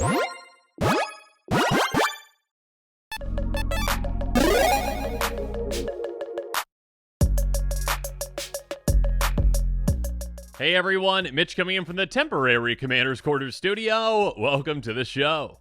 Hey everyone, Mitch coming in from the temporary Commander's Quarters studio. Welcome to the show.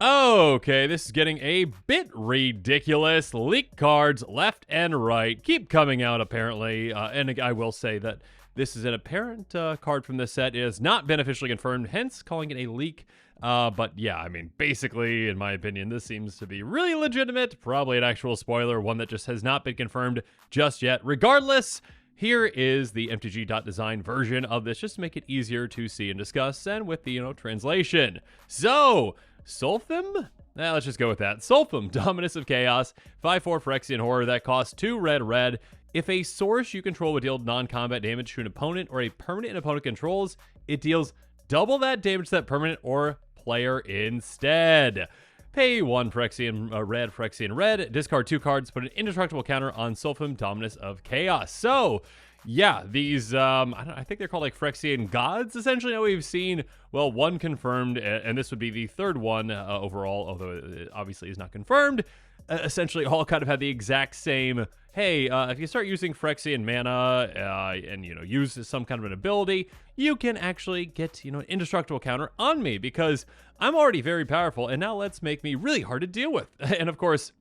Okay, this is getting a bit ridiculous. Leaked cards left and right keep coming out apparently. And I will say that this is an apparent card from this set. It has not been officially confirmed, hence calling it a leak. But yeah, I mean, basically, in my opinion, this seems to be really legitimate. Probably an actual spoiler, one that just has not been confirmed just yet. Regardless, here is the MTG.design version of this, just to make it easier to see and discuss, and with the, translation. So, Solphim? Let's just go with that. Solphim, Dominus of Chaos, 5/4 Phyrexian Horror that costs 2 red. If a source you control would deal non-combat damage to an opponent or a permanent an opponent controls, it deals double that damage to that permanent or player instead. Pay 1 Phyrexian red, discard 2 cards, put an indestructible counter on Solphim, Dominus of Chaos. So, yeah, these, I think they're called like Phyrexian gods, essentially. Now we've seen, well, 1 confirmed, and this would be the 3rd one overall, although it obviously is not confirmed. Essentially, all kind of had the exact same, hey, if you start using Phyrexian mana and, use some kind of an ability, you can actually get, an indestructible counter on me because I'm already very powerful, and now let's make me really hard to deal with. And of course,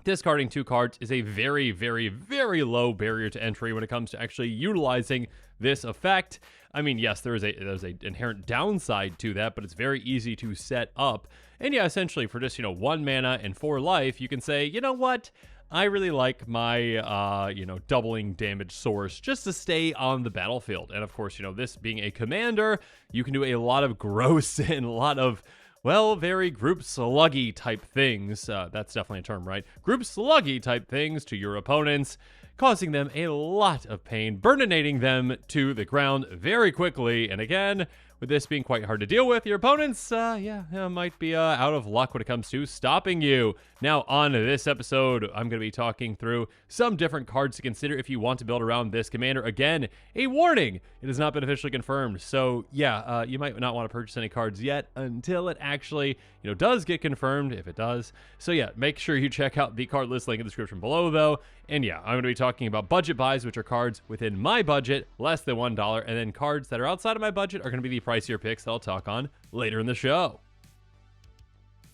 discarding 2 cards is a very, very, very low barrier to entry when it comes to actually utilizing this effect. I mean, yes, there's a inherent downside to that, but it's very easy to set up. And yeah, essentially for just, 1 mana and 4 life, you can say, you know what? I really like my, doubling damage source just to stay on the battlefield. And of course, this being a commander, you can do a lot of gross and a lot of, well, very group sluggy type things. That's definitely a term, right? Group sluggy type things to your opponents, causing them a lot of pain, burninating them to the ground very quickly. And again, with this being quite hard to deal with, your opponents, might be out of luck when it comes to stopping you. Now, on this episode, I'm going to be talking through some different cards to consider if you want to build around this commander. Again, a warning, it has not been officially confirmed. So, yeah, you might not want to purchase any cards yet until it actually, does get confirmed, if it does. So, yeah, make sure you check out the card list link in the description below, though. And yeah, I'm going to be talking about budget buys, which are cards within my budget, less than $1, and then cards that are outside of my budget are going to be the pricier picks that I'll talk on later in the show.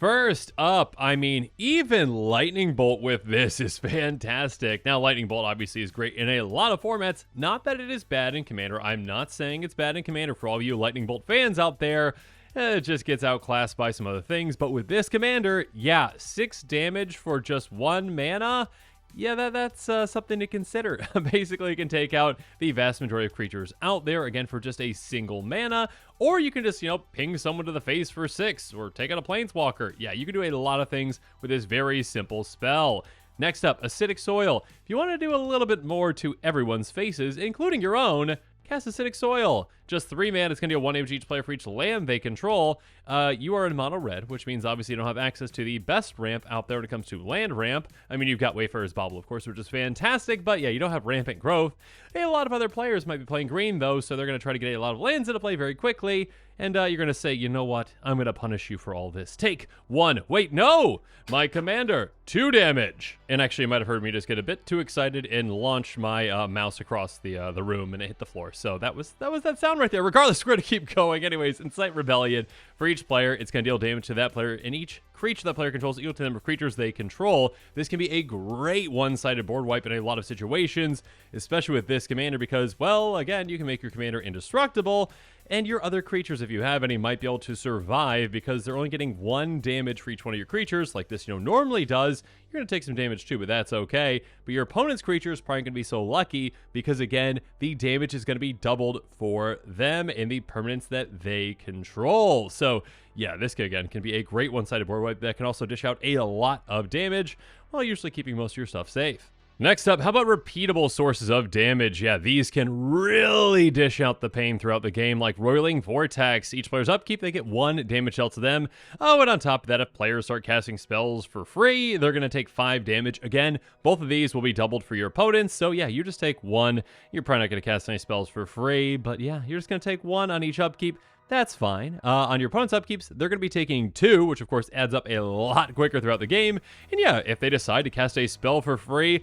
First up, I mean, even Lightning Bolt with this is fantastic. Now, Lightning Bolt obviously is great in a lot of formats. Not that it is bad in Commander. I'm not saying it's bad in Commander for all of you Lightning Bolt fans out there. It just gets outclassed by some other things. But with this Commander, yeah, 6 damage for just 1 mana. Yeah, that's something to consider. Basically, you can take out the vast majority of creatures out there, again, for just a single mana, or you can just, ping someone to the face for 6, or take out a Planeswalker. Yeah, you can do a lot of things with this very simple spell. Next up, Acidic Soil. If you want to do a little bit more to everyone's faces, including your own, cast Acidic Soil. Just 3 mana, it's going to deal 1 damage each player for each land they control. You are in mono red, which means obviously you don't have access to the best ramp out there when it comes to land ramp. I mean, you've got Wayfarer's Bauble, of course, which is fantastic, but yeah, you don't have rampant growth. A lot of other players might be playing green, though, so they're going to try to get a lot of lands into play very quickly, and you're going to say, you know what, I'm going to punish you for all this. Take 1. Wait, no! My commander, 2 damage. And actually, you might have heard me just get a bit too excited and launch my mouse across the room, and it hit the floor. So that was that sound right there. Regardless, we're going to keep going. Anyways, Incite Rebellion. For each player, it's going to deal damage to that player, and each creature that player controls equal to the number of creatures they control. This can be a great one-sided board wipe in a lot of situations, especially with this commander, because, well, again, you can make your commander indestructible, and your other creatures, if you have any, might be able to survive because they're only getting 1 damage for each one of your creatures, like this, normally does. You're going to take some damage too, but that's okay. But your opponent's creature is probably going to be so lucky because, again, the damage is going to be doubled for them and the permanents that they control. So, yeah, this, again, can be a great one-sided board wipe that can also dish out a lot of damage while usually keeping most of your stuff safe. Next up, how about repeatable sources of damage? Yeah, these can really dish out the pain throughout the game, like Roiling Vortex. Each player's upkeep, they get 1 damage dealt to them. Oh, and on top of that, if players start casting spells for free, they're going to take 5 damage. Again, both of these will be doubled for your opponents, so yeah, you just take 1. You're probably not going to cast any spells for free, but yeah, you're just going to take 1 on each upkeep. That's fine. On your opponent's upkeeps, they're going to be taking 2, which of course adds up a lot quicker throughout the game. And yeah, if they decide to cast a spell for free,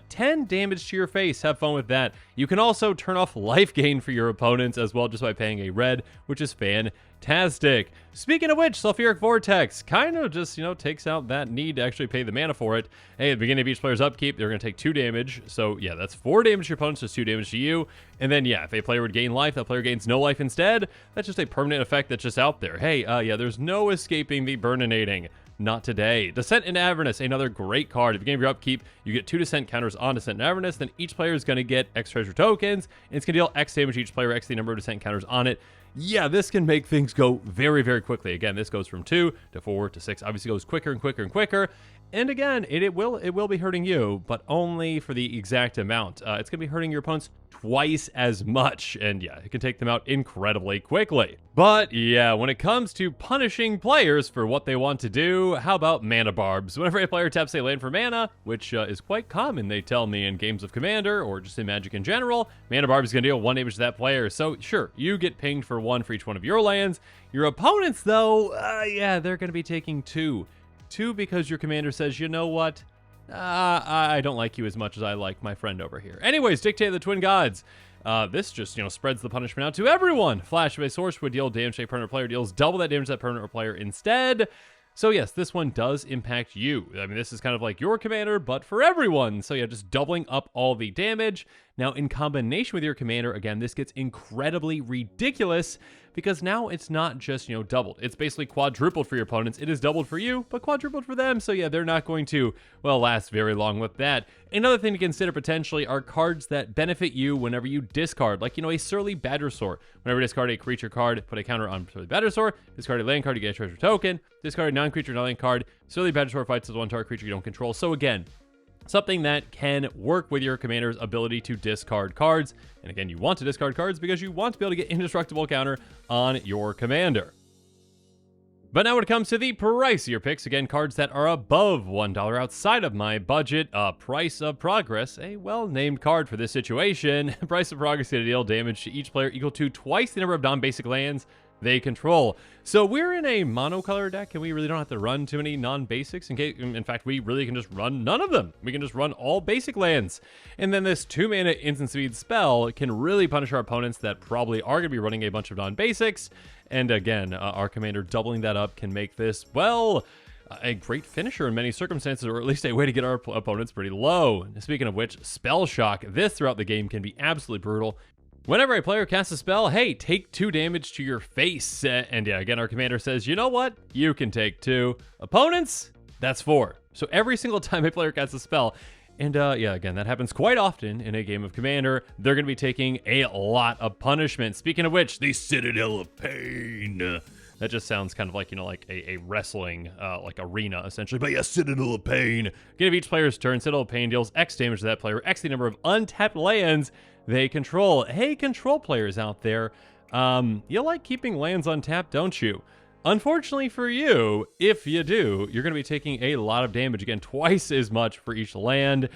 10 damage to your face. Have fun with that. You can also turn off life gain for your opponents as well just by paying a red, which is fantastic. Speaking of which, Sulfuric Vortex kind of just, takes out that need to actually pay the mana for it. Hey, at the beginning of each player's upkeep, they're going to take 2 damage. So yeah, that's 4 damage to your opponents, just 2 damage to you. And then yeah, if a player would gain life, that player gains no life instead. That's just a permanent effect that's just out there. Hey, yeah, there's no escaping the Burninating. Not today. Descent into Avernus, another great card. If you game your upkeep, you get 2 Descent counters on Descent into Avernus, then each player is going to get X treasure tokens, and it's going to deal X damage to each player, X the number of Descent counters on it. Yeah, this can make things go very, very quickly. Again, this goes from 2 to 4 to 6. Obviously goes quicker and quicker and quicker. And again, it will be hurting you, but only for the exact amount. It's going to be hurting your opponents twice as much. And yeah, it can take them out incredibly quickly. But yeah, when it comes to punishing players for what they want to do, how about mana barbs? Whenever a player taps a land for mana, which is quite common, they tell me, in games of Commander or just in Magic in general, mana barb is going to deal 1 damage to that player. So sure, you get pinged for 1 for each one of your lands. Your opponents, though, yeah, they're going to be taking 2. 2 because your commander says, you know what? I don't like you as much as I like my friend over here. Anyways, Dictate of the Twin Gods. This just, spreads the punishment out to everyone. Flash of a source would deal damage to a permanent player, deals double that damage to that permanent player instead. So yes, this one does impact you. I mean, this is kind of like your commander, but for everyone. So yeah, just doubling up all the damage. Now, in combination with your commander, again, this gets incredibly ridiculous because now it's not just, doubled. It's basically quadrupled for your opponents. It is doubled for you, but quadrupled for them. So yeah, they're not going to, last very long with that. Another thing to consider potentially are cards that benefit you whenever you discard, like, a Surly Badgersaur. Whenever you discard a creature card, put a counter on Surly Badgersaur, discard a land card, you get a treasure token, discard a non-creature non-land card, Surly Badgersaur fights as one target creature you don't control. So again, something that can work with your commander's ability to discard cards. And again, you want to discard cards because you want to be able to get indestructible counter on your commander. But now when it comes to the pricier picks, again, cards that are above $1 outside of my budget, Price of Progress, a well-named card for this situation. Price of Progress is going to deal damage to each player equal to twice the number of non-basic lands they control. So we're in a monocolor deck, and we really don't have to run too many non-basics. In fact, we really can just run none of them. We can just run all basic lands. And then this 2-mana instant speed spell can really punish our opponents that probably are going to be running a bunch of non-basics. And again, our commander doubling that up can make this, a great finisher in many circumstances, or at least a way to get our opponents pretty low. Speaking of which, Spell Shock. This throughout the game can be absolutely brutal. Whenever a player casts a spell, hey, take 2 damage to your face. And yeah, again, our commander says, you know what? You can take 2. Opponents, that's 4. So every single time a player casts a spell, and yeah, again, that happens quite often in a game of Commander, they're going to be taking a lot of punishment. Speaking of which, the Citadel of Pain. That just sounds kind of like, like a wrestling, like arena, essentially. But yeah, Citadel of Pain. Give each player's turn, Citadel of Pain deals X damage to that player, X the number of untapped lands they control. Hey, control players out there, you like keeping lands untapped, don't you? Unfortunately for you, if you do, you're going to be taking a lot of damage. Again, twice as much for each land.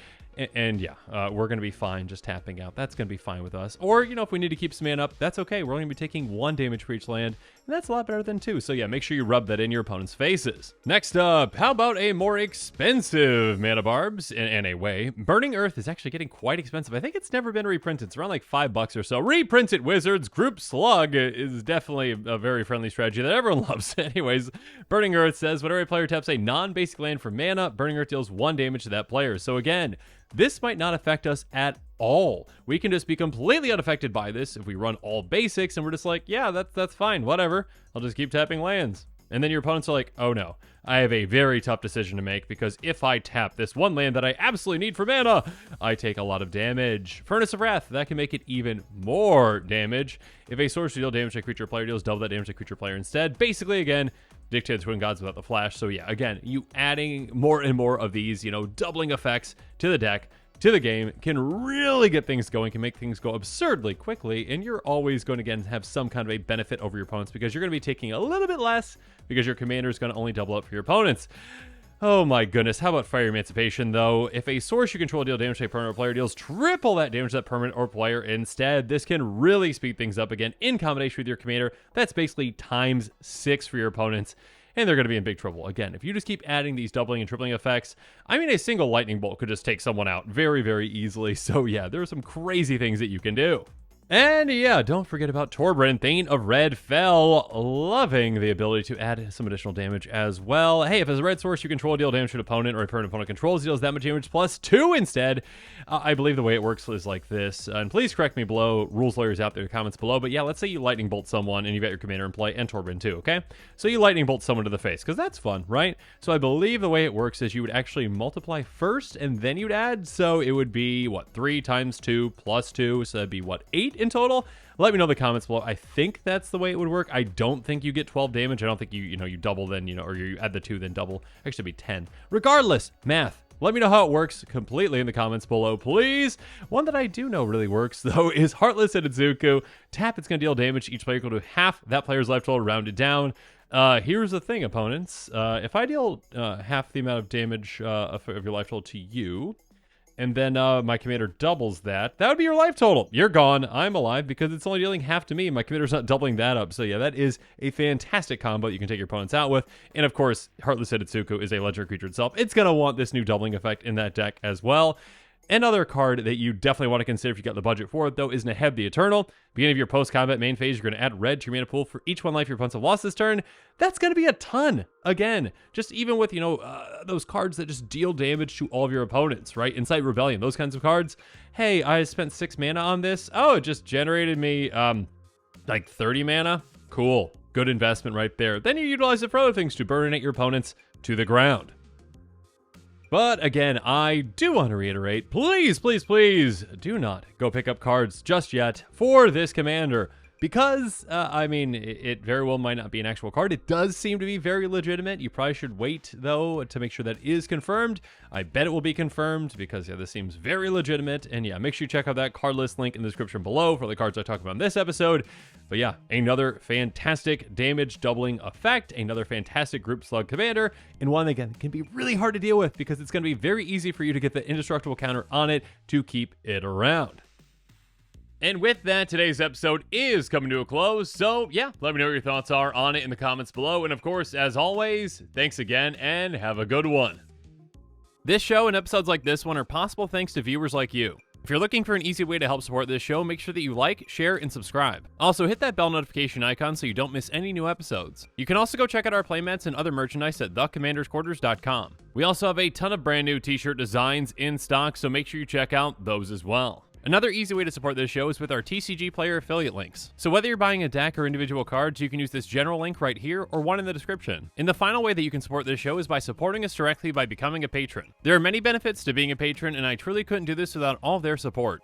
And yeah, we're going to be fine just tapping out. That's going to be fine with us. Or, if we need to keep some mana up, that's okay. We're only going to be taking 1 damage for each land. And that's a lot better than 2. So yeah, make sure you rub that in your opponent's faces. Next up, how about a more expensive mana barbs in a way? Burning Earth is actually getting quite expensive. I think it's never been reprinted. It's around like $5 or so. Reprint it, Wizards. Group Slug is definitely a very friendly strategy that everyone loves. Anyways, Burning Earth says whenever a player taps a non-basic land for mana, Burning Earth deals 1 damage to that player. So again, this might not affect us at all. We can just be completely unaffected by this if we run all basics and we're just like, yeah, that's fine, whatever. I'll just keep tapping lands. And then your opponents are like, oh no, I have a very tough decision to make because if I tap this one land that I absolutely need for mana, I take a lot of damage. Furnace of Wrath, that can make it even more damage. If a sorcery deal damage to a creature player deals double that damage to a creature player instead. Basically, again, Dictate the Twin Gods without the flash. So yeah, again, you adding more and more of these, doubling effects to the deck, to the game, can really get things going, can make things go absurdly quickly, and you're always going to, again, have some kind of a benefit over your opponents because you're going to be taking a little bit less because your commander is going to only double up for your opponents. Oh my goodness, how about Fire Emancipation though? If a source you control deal damage to a permanent or player deals triple that damage to that permanent or player instead, this can really speed things up again in combination with your commander. That's basically ×6 for your opponents, and they're going to be in big trouble. Again, if you just keep adding these doubling and tripling effects, I mean, a single lightning bolt could just take someone out very, very easily. So yeah, there are some crazy things that you can do. And yeah, don't forget about Torbran, Thane of Red Fell. Loving the ability to add some additional damage as well. Hey, if it's a red source you control, deal damage to an opponent, or a permanent opponent controls, deals that much damage +2 instead. I believe the way it works is like this. And please correct me below, rules lawyers out there in the comments below. But yeah, let's say you lightning bolt someone and you've got your commander in play and Torbran too, okay? So you lightning bolt someone to the face, because that's fun, right? So I believe the way it works is you would actually multiply first and then you'd add. So it would be, what, 3 × 2 + 2. So that'd be, what, 8 in total? Let me know in the comments below. I think that's the way it would work. I don't think you get 12 damage. I don't think you double then, or you add the 2 then double. Actually, it'd be 10. Regardless, math. Let me know how it works completely in the comments below, please. One that I do know really works, though, is Heartless and Izuku. Tap, it's going to deal damage to each player equal to half that player's life total, rounded down. Here's the thing, opponents. If I deal half the amount of damage of your life total to you, and then my commander doubles that, that would be your life total. You're gone. I'm alive because it's only dealing half to me. My commander's not doubling that up. So yeah, that is a fantastic combo you can take your opponents out with. And of course, Heartless Hitotsuku is a legendary creature itself. It's going to want this new doubling effect in that deck as well. Another card that you definitely want to consider if you got the budget for it, though, is Neheb the Eternal. Beginning of your post-combat main phase, you're going to add red to your mana pool for each 1 life your opponents have lost this turn. That's going to be a ton. Again, just even with, those cards that just deal damage to all of your opponents, right? Incite Rebellion, those kinds of cards. Hey, I spent 6 mana on this. Oh, it just generated me, like 30 mana. Cool. Good investment right there. Then you utilize it for other things to burn your opponents to the ground. But again, I do want to reiterate, please, please, please do not go pick up cards just yet for this commander. Because, I mean, it very well might not be an actual card. It does seem to be very legitimate. You probably should wait, though, to make sure that is confirmed. I bet it will be confirmed because, yeah, this seems very legitimate. And, yeah, make sure you check out that card list link in the description below for the cards I talk about in this episode. But, yeah, another fantastic damage doubling effect, another fantastic group slug commander, and one, again, can be really hard to deal with because it's going to be very easy for you to get the indestructible counter on it to keep it around. And with that, today's episode is coming to a close. So, yeah, let me know what your thoughts are on it in the comments below. And of course, as always, thanks again and have a good one. This show and episodes like this one are possible thanks to viewers like you. If you're looking for an easy way to help support this show, make sure that you like, share, and subscribe. Also, hit that bell notification icon so you don't miss any new episodes. You can also go check out our playmats and other merchandise at thecommandersquarters.com. We also have a ton of brand new t-shirt designs in stock, so make sure you check out those as well. Another easy way to support this show is with our TCG Player affiliate links. So whether you're buying a deck or individual cards, you can use this general link right here or one in the description. And the final way that you can support this show is by supporting us directly by becoming a patron. There are many benefits to being a patron, and I truly couldn't do this without all of their support.